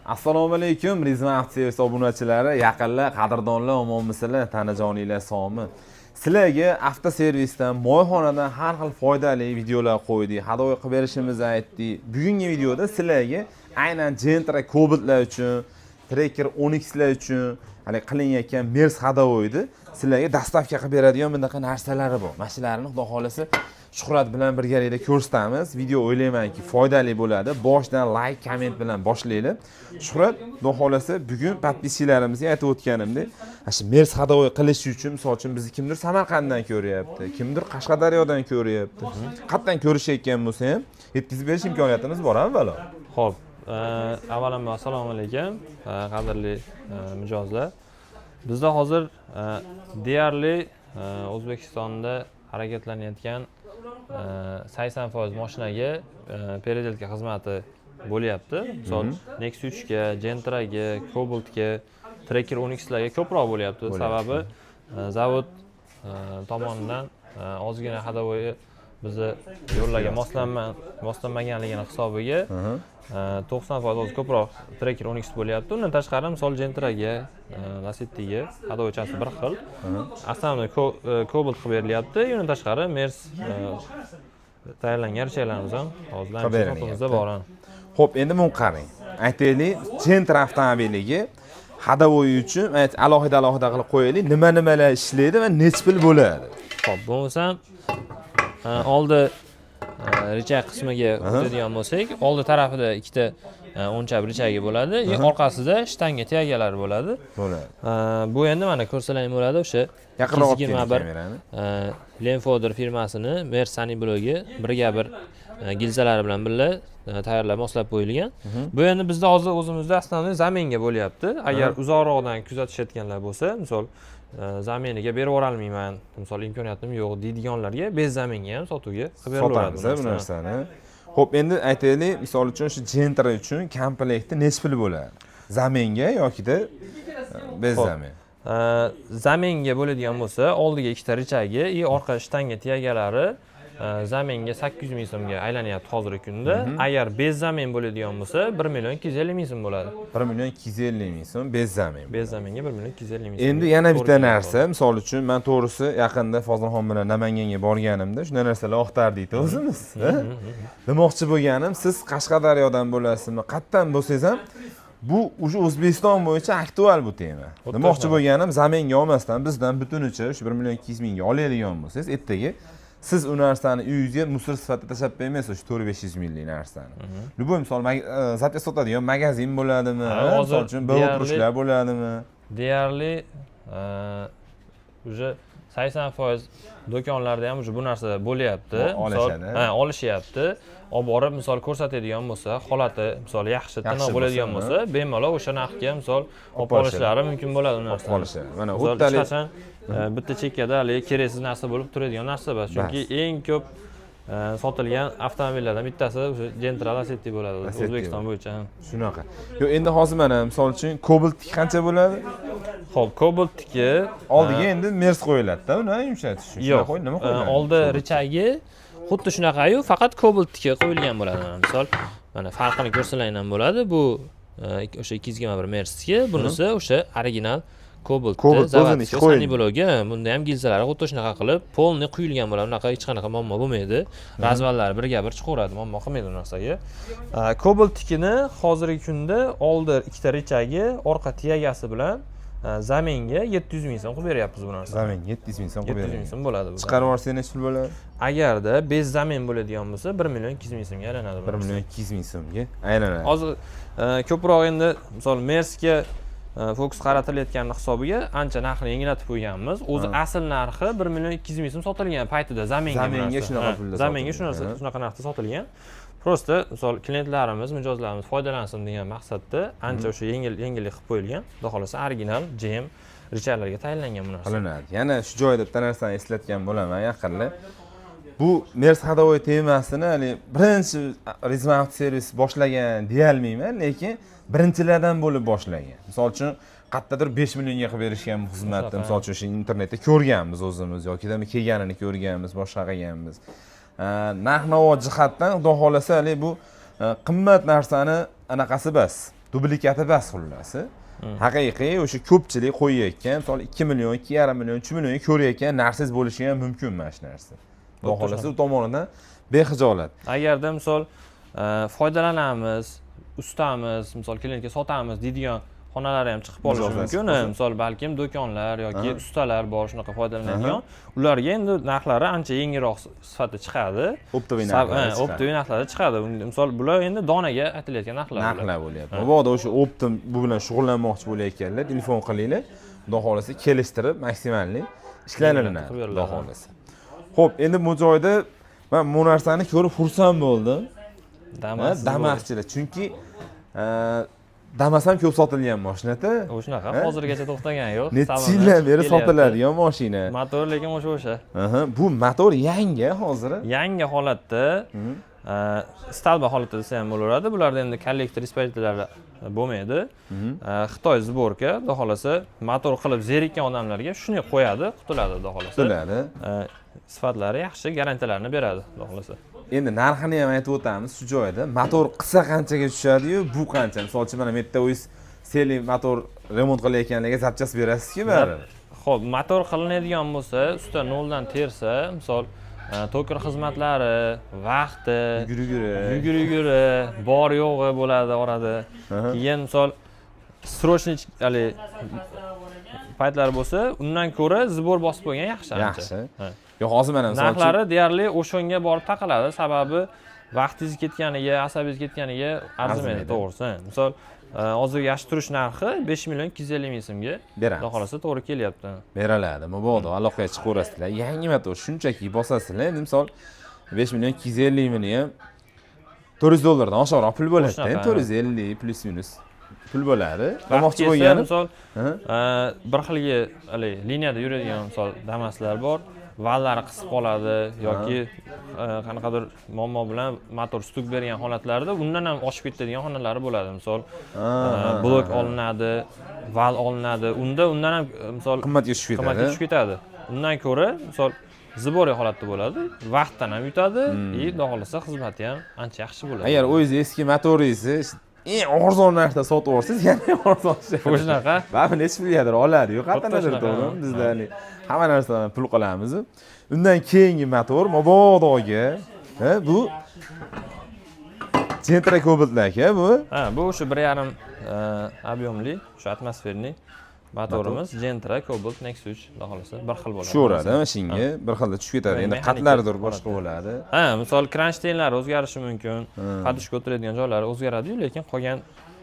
Assalomu alaykum, Rizma Avtservis obunachilari, yaqinlar, qadrdonlar, omonmisizlar, tanajoninglar sog'mi? Sizlarga avtoservisdan, moyxonadan har xil foydali videolar qo'ydik, hadovoy qilib berishimizni aytdik. Bugungi videoda sizlarga aynan Gentra Cobalt'lar uchun, Tracker Onyx'lar uchun hali qilinayotgan Mers hadovoyni sizlarga dastavka qilib beradigan bunaqa narsalari bor. Mashinalarni xudo xolasa Shuhrat bilan birgalikda ko'rsatamiz. Video o'ylaymanki foydali bo'ladi. Boshdan like, komment bilan boshlaylik. Shuhrat, xudo xolasa bugun podpischalarimizga aytib o'tganimdek, shu Mers hadovoy qilish uchun, misol uchun bizni kimdir Samarqanddan ko'ryapti, kimdir Qashqadaryodan ko'ryapti. Qayerdan ko'rishayotgan bo'lsa ham yetkazib berish imkoniyatimiz bor, avvalo. Xo'p, avvalambor assalomu alaykum, qadrli mijozlar. Bizda hozir deyarli O'zbekistonda harakatlanayotgan 80% mashinaga peredelka xizmati bo'lyapti. Misol Nexus 3 ga, Gentra ga, Cobalt ga, Tracker Onyx'larga ko'proq bo'lyapti. Sababi zavod tomonidan ozgina hadovoy bizni yo'llarga moslanmaganligini hisobiga 90% ko'proq Tracker Onyx bo'lyapti. Undan tashqari misol Gentraga, Lassettiga hadovoychasi bir xil. Основной Cobalt qilib berilyapti. Undan tashqari Mers tayyorlangan richalarimiz ham hozirdan sotimizda bor. Xo'p, endi buni qarang. Aytaylik, Gentra avtomobiliga hadovoy uchun alohida qilib qo'yaylik, nima-nimalar ishlaydi va necha pul bo'ladi? Xo'p, bo'lmasa oldi richa qismiga o'tadigan bo'lsak, oldi tarafida ikkita o'nchab richagi bo'ladi, orqasida shtanga tegagalari bo'ladi. Bu endi mana ko'rsalang bo'ladi, o'sha 221 Lenfoder firmasini Mers Saniblogi birga bir gilzalari bilan birga tayyorlab moslab qo'yilgan. Bu endi bizda hozir o'zimizda asosiy zaminga bo'lyapti. Agar uzoqroqdan kuzatishayotganlar bo'lsa, misol zaminiga berib yuborolmayman, misol imkoniyatim yo'q deydiganlarga bez zaminga ham sotuvga qilib beriladi bu narsani. Xo'p, endi aytaylik, misol uchun shu Gentra uchun komplekti necha pul bo'ladi? Zaminga yokida bez zamin? Zaminga bo'ladigan bo'lsa, oldiga ikkita richagi, orqa shtanga tegagalari zaminga 800 ming so'mga aylanyapti hozirgi kunda. Agar bez zamin bo'ladigan bo'lsa, 1 million 250 ming so'm bo'ladi. 1 million 250 ming so'm bez zamin. Bez zaminga 1 million 250 ming so'm. Endi yana bitta narsa, misol uchun men to'g'risi yaqinda Fozilxon bilan Namanganga borganimda shunday narsalar oqtardik o'zimiz. Demoqchi bo'lganim, siz Qashqadaryodan bo'lasizmi, qayerdan bo'lsangiz ham bu o'sha O'zbekiston bo'yicha aktual bu tema. Demoqchi bo'lganim, zaminga olmasdan bizdan butunicha shu 1 million 200 mingga oladigan bo'lsangiz, ertaga siz u narsani uyingizga musor sifatida tashlab qo'ymaysiz, o'sha 400-500 minglik narsani. Любой misol zapcha sotadigan magazin bo'ladimi? Misol uchun bog'o'rishlar bo'ladimi? Deyarli уже 80% do'konlarda ham bu narsa bo'lyapti. Olishyapti. Olib borib misol ko'rsatadigan bo'lsa, holati misol yaxshi, tiniq bo'ladigan bo'lsa, bemalol o'sha narxga misol olib olishlari mumkin bo'ladi u narsani. Mana o'ttalik bitta chekkada hali keraksiz narsa bo'lib turadigan narsa emas. Chunki eng ko'p sotilgan avtomobillardan bittasi o'sha Gentra Lassetti bo'ladi O'zbekiston bo'yicha. Shunaqa. Yo'q, endi hozir mana misol uchun Cobalt qancha bo'ladi? Xo'p, Cobaltga oldiga endi Mers qo'yiladi-da, uni yumshatish uchun. Yo'q, nima qo'yiladi? Oldi richagi xuddi shunaqa-yu, faqat Cobaltga qo'yilgan bo'ladi. Misol, mana farqini ko'rsalagan ham bo'ladi. Bu o'sha 221 Mersga, bunisi o'sha original Cobalt zavod Saniblogi. Bunda ham gilzalari xuddi shunaqa qilib polni quyilgan bo'ladi. Unaqa hech qanaqa muammo bo'lmaydi. Razvallari birga bir chiqaveradi, muammo qilmaydi bu narsaga. Cobaltnikini hozirgi kunda oldi ikkita richagi, orqa tiyagasi bilan zaminga 700 ming so'm qilib beryapmiz bu narsani. Zamin 700 ming so'm qilib beryapmiz. 700 ming so'm bo'ladi bu. Chiqarib olsa necha pul bo'ladi? Agarda bez zamin bo'ladigan bo'lsa, 1 million 200 ming so'mga aylanadi. 1 million 200 ming so'mga aylanadi. Hozir ko'proq endi misol Mersga fokus qaratilayotgani hisobiga ancha narxni yengillatib qo'yganmiz. O'zi asl narxi 1 million 200 ming so'm sotilgan paytida zaminga shunaqa pulda. Zaminga shunaqa narxda sotilgan. Prosta misol klientlarimiz, mijozlarimiz foydalansin degan maqsadda ancha o'sha yengillik qilib qo'yilgan. Xudo xolasa original GM richalarga tayyorlangan bu narsa. Qilinadi. Yana shu joyda bitta narsani eslatgan bo'laman yaqinlar. Bu Mers hadovoy temasini hali birinchi Rizma Avtservis boshlagan deya olmayman, lekin birinchilardan bo'lib boshlagan. Misol uchun qayerdadir 5 millionga qilib berishgan bu xizmatni, misol uchun shu internetda ko'rganmiz o'zimiz yoki kelganini ko'rganmiz, boshqa qilganmiz. Narx-navo jihatdan xudo xolasa hali bu qimmat narsani anaqasi bas. dublikati bas xullas. Haqiqiy o'sha ko'pchilik qo'yayotgan, misol 2 million, 2,5 million, 3 million ko'rayotgan narsangiz bo'lishi ham mumkin mana shu narsa. Xudo xolasa u tomonidan bexijolat. Agarda misol foydalanamiz, ustamiz, misol klientga sotamiz deydigan xonalar ham chiqib qolishi mumkin. Misol balkim do'konlar yoki ustalar bor shunaqa foydalanadigan. Ularga endi narxlari ancha yengilroq sifatida chiqadi. Optoviy narxlar. Optoviy narxlari chiqadi. Misol bular endi donaga aytilayotgan narxlar bo'lyapti. Mabodo o'sha optim bu bilan shug'ullanmoqchi bo'layotganlar, telefon qilinglar. Xudo xolasa kelishtirib maksimalli ishlanilinadi. Xudo xolasa. Xo'p, endi bu joyda men bu narsani ko'rib xursand bo'ldim. Damaschilar. Chunki Damas ham ko'p sotilgan mashina-da. O'shunaqa, hozirgacha to'xtagani yo'q. Necha yildan beri sotiladigan mashina. Motor lekin o'sha. Bu motor yangi hozir. Yangi holatda, stalba holatda desa ham bo'laveradi. Bularda endi kollektor isparitlar bo'lmaydi. Xitoy zborka, xudo xolasa, motor qilib zerikkan odamlarga shuni qo'yadi, qutuladi, xudo xolasa. Qutuladi. Sifatlari yaxshi, garantiyalarni beradi, xudo xolasa. Endi narxini ham aytib o'tamiz shu joyda. Motor qilsa qanchaga tushadi-yu, bu qancha? Masalan, mana bu yerda o'zingiz seli motor remont qilayotganlarga zapchas berasiz-ku baribir. Xo'p, motor qilinadigan bo'lsa, usta noldan tersa, misol to'kir xizmatlari, vaqti, yuguri, bor yo'g'i bo'ladi orada. Keyin misol srochniy paytlar bo'lsa, undan ko'ra zibor bosib qo'ygan yaxshi. Yaxshi. Yo'q, hozir mana misol narxlari deyarli o'shanga borib taqaladi. Sababi vaqtingiz ketganiga, asabingiz ketganiga arzimaydi, to'g'risi. Misol, hozir yaxshi turish narxi 5 million 250 ming so'mga beramiz. Xudo xolasa to'g'ri kelyapti. Beriladi. Mabodo aloqaga chiqaverasizlar. Yangi motor shunchaki bosasizlar. Endi misol 5 million 250 mingni ham $400 dan oshiqroq pul bo'ladi. 450 plus minus pul bo'ladi. Olmoqchi bo'lganim misol bir xilga liniyada yuradigan misol Damaslar bor. Vallari qisib qoladi yoki qanaqadir muammo bilan motor stuk bergan holatlarda undan ham oshib ketadigan xonalari bo'ladi. Misol blok olinadi, val olinadi. Undan ham misol qimmatga tushib ketadi. Undan ko'ra misol ziboriy holatda bo'ladi, vaqtdan ham yutadi, xudo xolasa xizmati ham ancha yaxshi bo'ladi. Agar o'zingiz eski motoringizni eng arzon narxda sotib olsangiz, yana arzon ishlaydi. Shunaqa. Baribir necha milliarder oladi. Yo'q, qatanadir to'g'rimi? Bizlar hamma narsadan pul qilamiz. Undan keyingi motor mabodoga, bu Gentra Cobalt'lar bu. Bu o'sha 1.5 объемli, o'sha atmosferniy motorimiz Gentra Cobalt Nexus 3 xudo xolasa bir xil bo'ladi. Shu o'rada mashinga bir xilda tushib ketadi. Endi qatlaridir boshqa bo'ladi. Misol kranshtaynlari o'zgarishi mumkin. Padushka o'tiradigan joylari o'zgaradi, lekin qolgan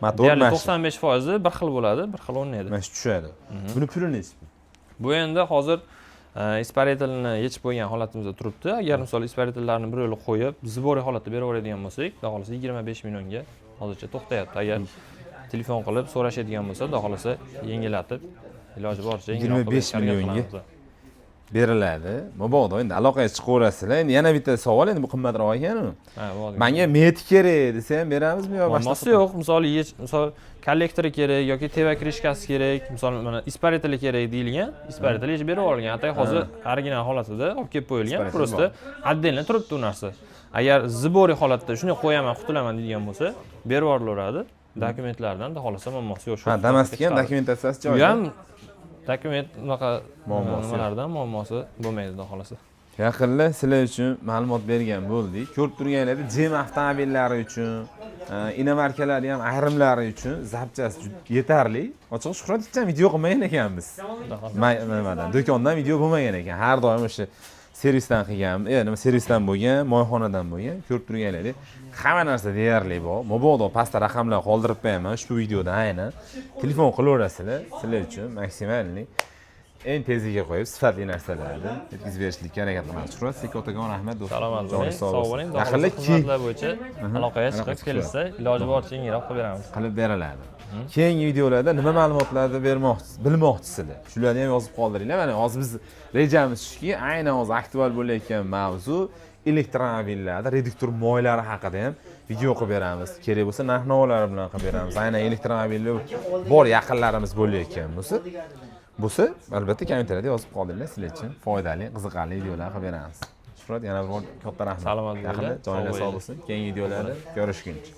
motor 95% bir xil bo'ladi, bir xil o'ynaydi. Mana shu tushadi. Buni puli nechi? Bu endi hozir isparitilni yechib qo'ygan holatimizda turibdi. Agar misol isparitillarni bir yo'li qo'yib, ziboriy holatda beraveradigan bo'lsak, xudo xolasa 25 millionga hozircha to'xtayapti. Agar telefon qilib so'rashadigan bo'lsa, xudo xolasa yengillatib, iloji boricha 25 millionga beriladi. Mabodo endi aloqaga chiqaverasizlar. Endi yana bitta savol, endi bu qimmatroq ekan-ku. Menga meti kerak desa ham beramizmi yo boshqa? Yo'q, misol kollektori kerak yoki teva krishkasi kerak, misol mana isparitili kerak deyilgan, isparitili yechib berib olgan. Atay hozir original holatida olib kelib qo'yilgan, просто отдельно turibdi u narsa. Agar ziboriy holatda shuni qo'yaman, qutulaman deydigan bo'lsa, berib yuborilaveradi. Dokumentlardan da xolasa muammosi yo'q. Damasga ham dokumentatsiyasi joyida. Bu ham dokument unaqa muammolardan muammosi bo'lmaydi, xudo xolasa. Yaqinda sizlar uchun ma'lumot bergan bo'ldik. Ko'rib turganlaringiz Jim avtomobillari uchun, inomarkalar ham ayrimlari uchun zapchasi yetarli. Ochiq Shuhrat ham video qilmagan ekanmiz. Nimadan? Do'kondan video bo'lmagan ekan. Har doim o'sha servisdan qilgan, nima servisdan bo'lgan, moyxonadan bo'lgan. Ko'rib turganlaringiz hamma narsa deyarli bor. Mabodo pastda raqamlar qoldirib qo'yaman ushbu videoda aynan. Telefon qilaverasizlar, sizlar uchun maksimalni eng teziga qo'yib sifatli narsalarni yetkazib berishlikka harakat qilamiz. Shuhrat, sizga kattakon rahmat do'stlar. Salomat bo'ling, sog' bo'ling. Yaqinda xizmatlar bo'yicha aloqaga chiqib kelsa, iloji boricha yengiroq qilib beramiz. Qilib beriladi. Keyingi videolarda nima ma'lumotlarni bilmoqchisizlar? Shularni ham yozib qoldiringlar. Mana hozir biz rejamiz shuki, aynan hozir aktual bo'layotgan mavzu elektromobillarda reduktor moylari haqida ham video qilib beramiz. Kerak bo'lsa narx-navolari bilan qilib beramiz. Aynan elektromobillar bor yaqinlarimiz bo'layotgan bo'lsa, albatta kommentariyada yozib qoldinglar, sizlar uchun foydali, qiziqarli videolar qilib beramiz. Shuhrat, yana bir katta rahmat. Salomat bo'ling. Joningiz sog' bo'lsin. Keyingi videolarda ko'rishguncha.